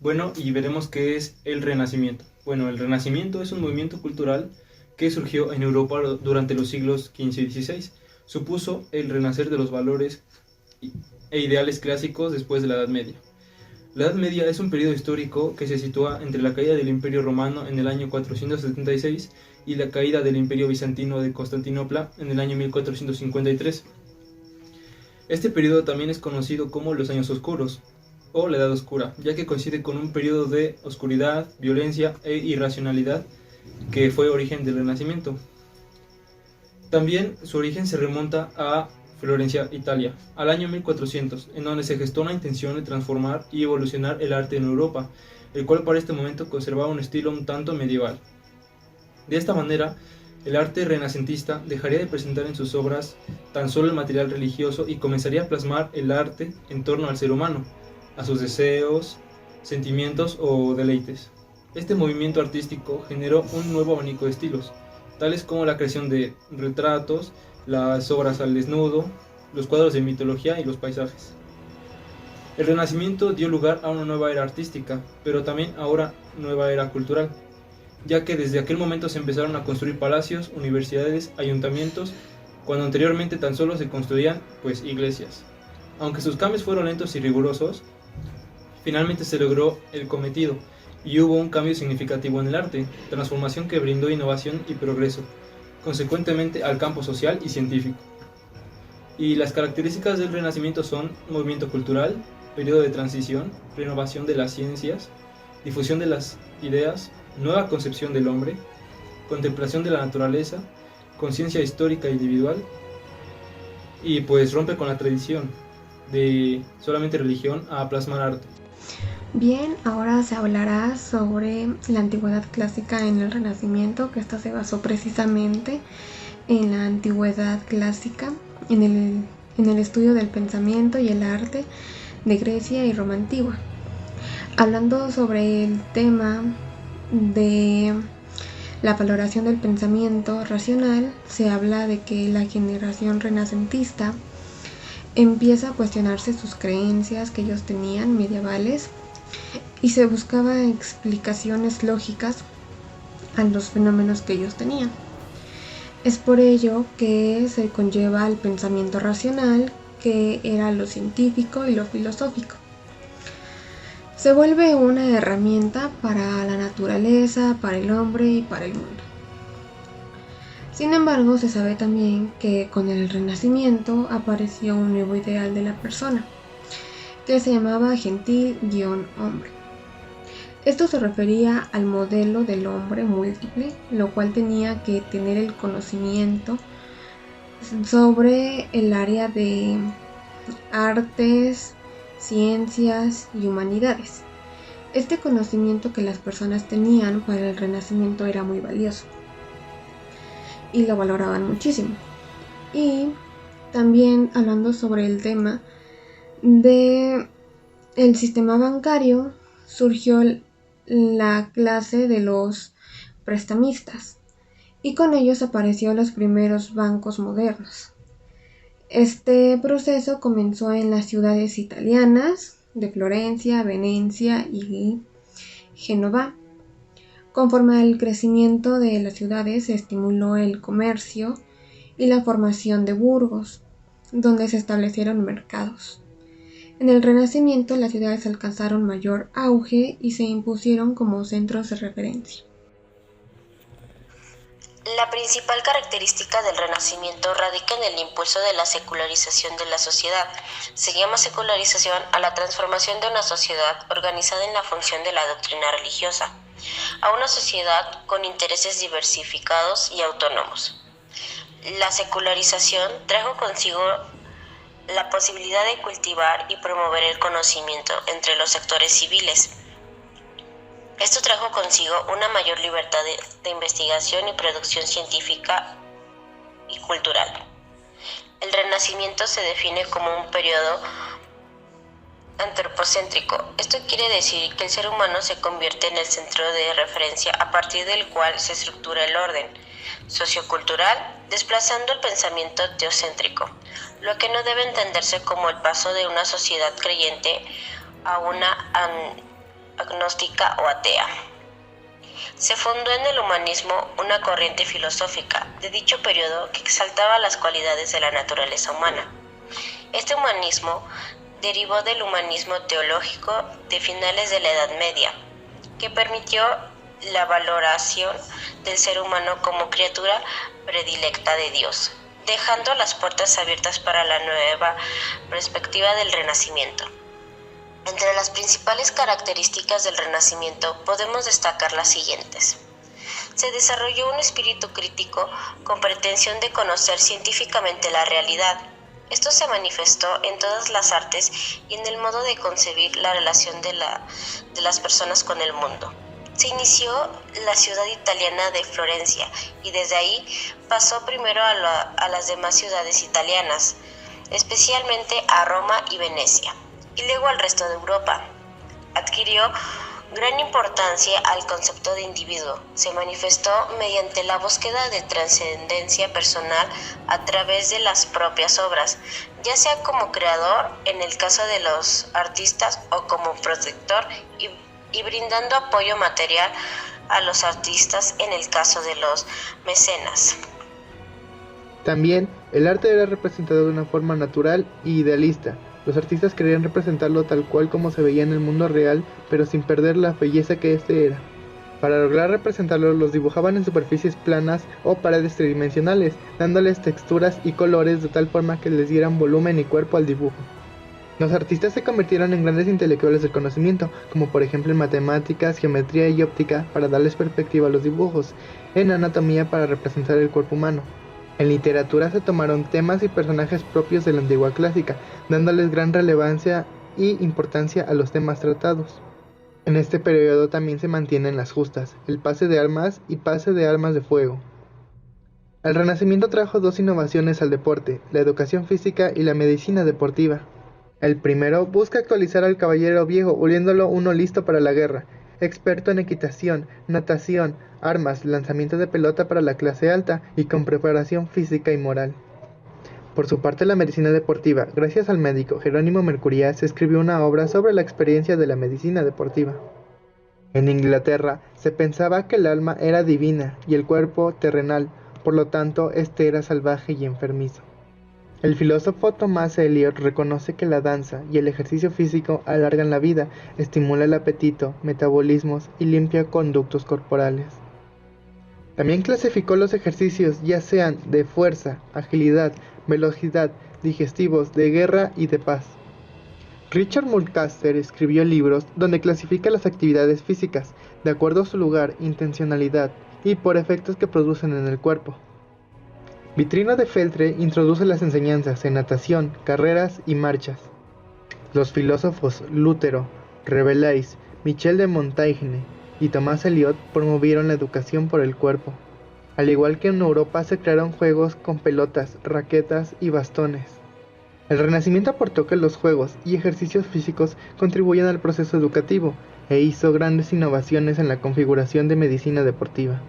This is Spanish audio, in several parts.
Bueno, y veremos qué es el Renacimiento. Bueno, el Renacimiento es un movimiento cultural que surgió en Europa durante los siglos XV y XVI. Supuso el renacer de los valores e ideales clásicos después de la Edad Media. La Edad Media es un periodo histórico que se sitúa entre la caída del Imperio Romano en el año 476 y la caída del Imperio Bizantino de Constantinopla en el año 1453. Este periodo también es conocido como los Años Oscuros o la Edad Oscura, ya que coincide con un periodo de oscuridad, violencia e irracionalidad que fue origen del Renacimiento. También su origen se remonta a Florencia, Italia, al año 1400, en donde se gestó una intención de transformar y evolucionar el arte en Europa, el cual para este momento conservaba un estilo un tanto medieval. De esta manera, el arte renacentista dejaría de presentar en sus obras tan solo el material religioso y comenzaría a plasmar el arte en torno al ser humano, a sus deseos, sentimientos o deleites. Este movimiento artístico generó un nuevo abanico de estilos, tales como la creación de retratos, las obras al desnudo, los cuadros de mitología y los paisajes. El Renacimiento dio lugar a una nueva era artística, pero también a una nueva era cultural, ya que desde aquel momento se empezaron a construir palacios, universidades, ayuntamientos, cuando anteriormente tan solo se construían, iglesias. Aunque sus cambios fueron lentos y rigurosos, finalmente se logró el cometido y hubo un cambio significativo en el arte, transformación que brindó innovación y progreso, consecuentemente al campo social y científico. Y las características del Renacimiento son movimiento cultural, periodo de transición, renovación de las ciencias, difusión de las ideas, nueva concepción del hombre, contemplación de la naturaleza, conciencia histórica individual, y rompe con la tradición de solamente religión a plasmar arte. Bien, ahora se hablará sobre la antigüedad clásica en el Renacimiento, que esta se basó precisamente en la antigüedad clásica, en el estudio del pensamiento y el arte de Grecia y Roma antigua. Hablando sobre el tema de la valoración del pensamiento racional, se habla de que la generación renacentista empieza a cuestionarse sus creencias que ellos tenían medievales y se buscaba explicaciones lógicas a los fenómenos que ellos tenían. Es por ello que se conlleva el pensamiento racional, que era lo científico y lo filosófico. Se vuelve una herramienta para la naturaleza, para el hombre y para el mundo. Sin embargo, se sabe también que con el Renacimiento apareció un nuevo ideal de la persona, que se llamaba gentil-hombre. Esto se refería al modelo del hombre múltiple, lo cual tenía que tener el conocimiento sobre el área de artes, ciencias y humanidades. Este conocimiento que las personas tenían para el Renacimiento era muy valioso y lo valoraban muchísimo. Y también hablando sobre el tema de el sistema bancario, surgió la clase de los prestamistas y con ellos aparecieron los primeros bancos modernos. Este proceso comenzó en las ciudades italianas de Florencia, Venecia y Génova. Conforme al crecimiento de las ciudades se estimuló el comercio y la formación de burgos, donde se establecieron mercados. En el Renacimiento las ciudades alcanzaron mayor auge y se impusieron como centros de referencia. La principal característica del Renacimiento radica en el impulso de la secularización de la sociedad. Se llama secularización a la transformación de una sociedad organizada en la función de la doctrina religiosa, a una sociedad con intereses diversificados y autónomos. La secularización trajo consigo la posibilidad de cultivar y promover el conocimiento entre los sectores civiles. Esto trajo consigo una mayor libertad de investigación y producción científica y cultural. El Renacimiento se define como un periodo antropocéntrico. Esto quiere decir que el ser humano se convierte en el centro de referencia a partir del cual se estructura el orden sociocultural, desplazando el pensamiento teocéntrico, lo que no debe entenderse como el paso de una sociedad creyente a una agnóstica o atea. Se fundó en el humanismo una corriente filosófica de dicho periodo que exaltaba las cualidades de la naturaleza humana. Este humanismo derivó del humanismo teológico de finales de la Edad Media, que permitió la valoración del ser humano como criatura predilecta de Dios, dejando las puertas abiertas para la nueva perspectiva del Renacimiento. Entre las principales características del Renacimiento podemos destacar las siguientes. Se desarrolló un espíritu crítico con pretensión de conocer científicamente la realidad. Esto se manifestó en todas las artes y en el modo de concebir la relación de las personas con el mundo. Se inició la ciudad italiana de Florencia y desde ahí pasó primero a las demás ciudades italianas, especialmente a Roma y Venecia, y luego al resto de Europa. Adquirió gran importancia al concepto de individuo. Se manifestó mediante la búsqueda de trascendencia personal a través de las propias obras, ya sea como creador en el caso de los artistas o como protector y brindando apoyo material a los artistas en el caso de los mecenas. También, el arte era representado de una forma natural y idealista. Los artistas querían representarlo tal cual como se veía en el mundo real, pero sin perder la belleza que éste era. Para lograr representarlo, los dibujaban en superficies planas o paredes tridimensionales, dándoles texturas y colores de tal forma que les dieran volumen y cuerpo al dibujo. Los artistas se convirtieron en grandes intelectuales del conocimiento, como por ejemplo en matemáticas, geometría y óptica para darles perspectiva a los dibujos, en anatomía para representar el cuerpo humano. En literatura se tomaron temas y personajes propios de la antigua clásica, dándoles gran relevancia y importancia a los temas tratados. En este periodo también se mantienen las justas, el pase de armas y pase de armas de fuego. El Renacimiento trajo dos innovaciones al deporte, la educación física y la medicina deportiva. El primero busca actualizar al caballero viejo, volviéndolo uno listo para la guerra, experto en equitación, natación, armas, lanzamiento de pelota para la clase alta y con preparación física y moral. Por su parte, la medicina deportiva, gracias al médico Jerónimo Mercurial, se escribió una obra sobre la experiencia de la medicina deportiva. En Inglaterra, se pensaba que el alma era divina y el cuerpo terrenal, por lo tanto, este era salvaje y enfermizo. El filósofo Thomas Eliot reconoce que la danza y el ejercicio físico alargan la vida, estimula el apetito, metabolismos y limpia conductos corporales. También clasificó los ejercicios ya sean de fuerza, agilidad, velocidad, digestivos, de guerra y de paz. Richard Mulcaster escribió libros donde clasifica las actividades físicas de acuerdo a su lugar, intencionalidad y por efectos que producen en el cuerpo. Vitrino de Feltre introduce las enseñanzas en natación, carreras y marchas. Los filósofos Lutero, Rabelais, Michel de Montaigne y Thomas Eliot promovieron la educación por el cuerpo. Al igual que en Europa se crearon juegos con pelotas, raquetas y bastones. El Renacimiento aportó que los juegos y ejercicios físicos contribuyan al proceso educativo e hizo grandes innovaciones en la configuración de medicina deportiva.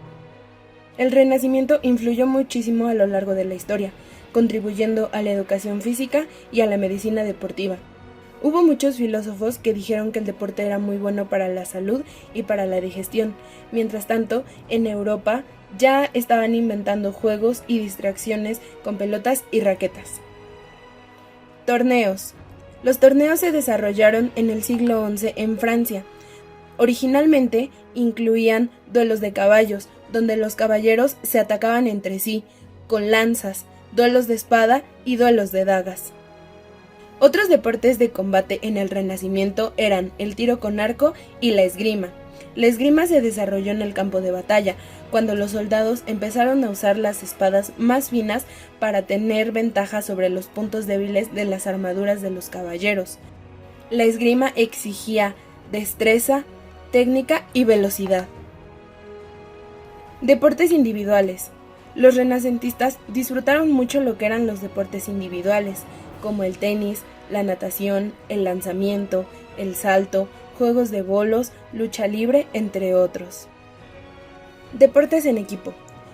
El Renacimiento influyó muchísimo a lo largo de la historia, contribuyendo a la educación física y a la medicina deportiva. Hubo muchos filósofos que dijeron que el deporte era muy bueno para la salud y para la digestión. Mientras tanto, en Europa ya estaban inventando juegos y distracciones con pelotas y raquetas. Torneos. Los torneos se desarrollaron en el siglo XI en Francia. Originalmente incluían duelos de caballos, donde los caballeros se atacaban entre sí, con lanzas, duelos de espada y duelos de dagas. Otros deportes de combate en el Renacimiento eran el tiro con arco y la esgrima. La esgrima se desarrolló en el campo de batalla, cuando los soldados empezaron a usar las espadas más finas para tener ventaja sobre los puntos débiles de las armaduras de los caballeros. La esgrima exigía destreza, técnica y velocidad. Deportes individuales. Los renacentistas disfrutaron mucho lo que eran los deportes individuales, como el tenis, la natación, el lanzamiento, el salto, juegos de bolos, lucha libre, entre otros. Deportes en equipo.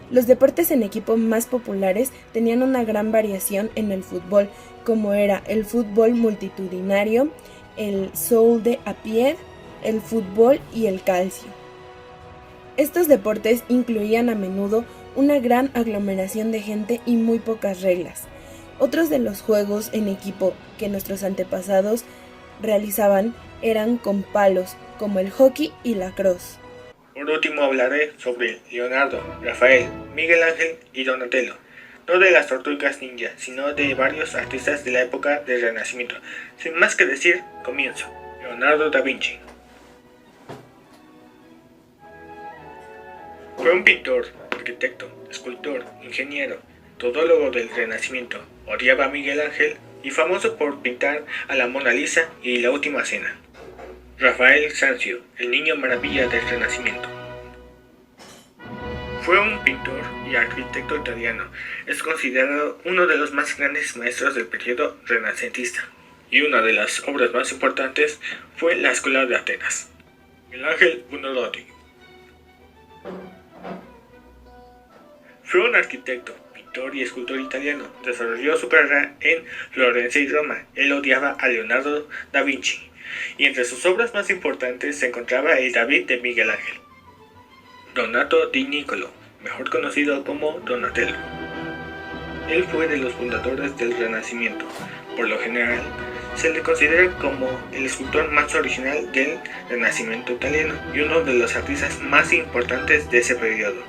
Los deportes en equipo más populares tenían una gran variación en el fútbol, como era el fútbol multitudinario, el saut a pied, el fútbol y el calcio. Estos deportes incluían a menudo una gran aglomeración de gente y muy pocas reglas. Otros de los juegos en equipo que nuestros antepasados realizaban eran con palos, como el hockey y la lacrosse. Por último hablaré sobre Leonardo, Rafael, Miguel Ángel y Donatello, no de las tortugas ninja, sino de varios artistas de la época del Renacimiento. Sin más que decir, comienzo. Leonardo da Vinci. Fue un pintor, arquitecto, escultor, ingeniero, todólogo del Renacimiento. Odiaba a Miguel Ángel y famoso por pintar a la Mona Lisa y la Última Cena. Rafael Sanzio, el niño maravilla del Renacimiento. Fue un pintor y arquitecto italiano. Es considerado uno de los más grandes maestros del periodo renacentista. Y una de las obras más importantes fue la Escuela de Atenas. Miguel Ángel Buonarroti. Fue un arquitecto, pintor y escultor italiano. Desarrolló su carrera en Florencia y Roma. Él odiaba a Leonardo da Vinci. Y entre sus obras más importantes se encontraba el David de Miguel Ángel. Donato di Niccolo, mejor conocido como Donatello. Él fue de los fundadores del Renacimiento. Por lo general, se le considera como el escultor más original del Renacimiento italiano y uno de los artistas más importantes de ese periodo.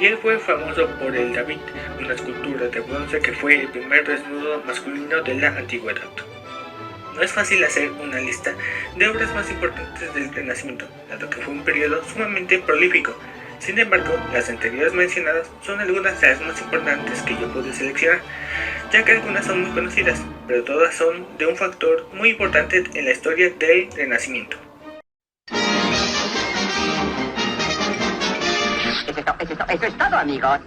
Y él fue famoso por el David, una escultura de bronce que fue el primer desnudo masculino de la antigüedad. No es fácil hacer una lista de obras más importantes del Renacimiento, dado que fue un periodo sumamente prolífico. Sin embargo, las anteriores mencionadas son algunas de las más importantes que yo pude seleccionar, ya que algunas son muy conocidas, pero todas son de un factor muy importante en la historia del Renacimiento. Eso es todo, amigos.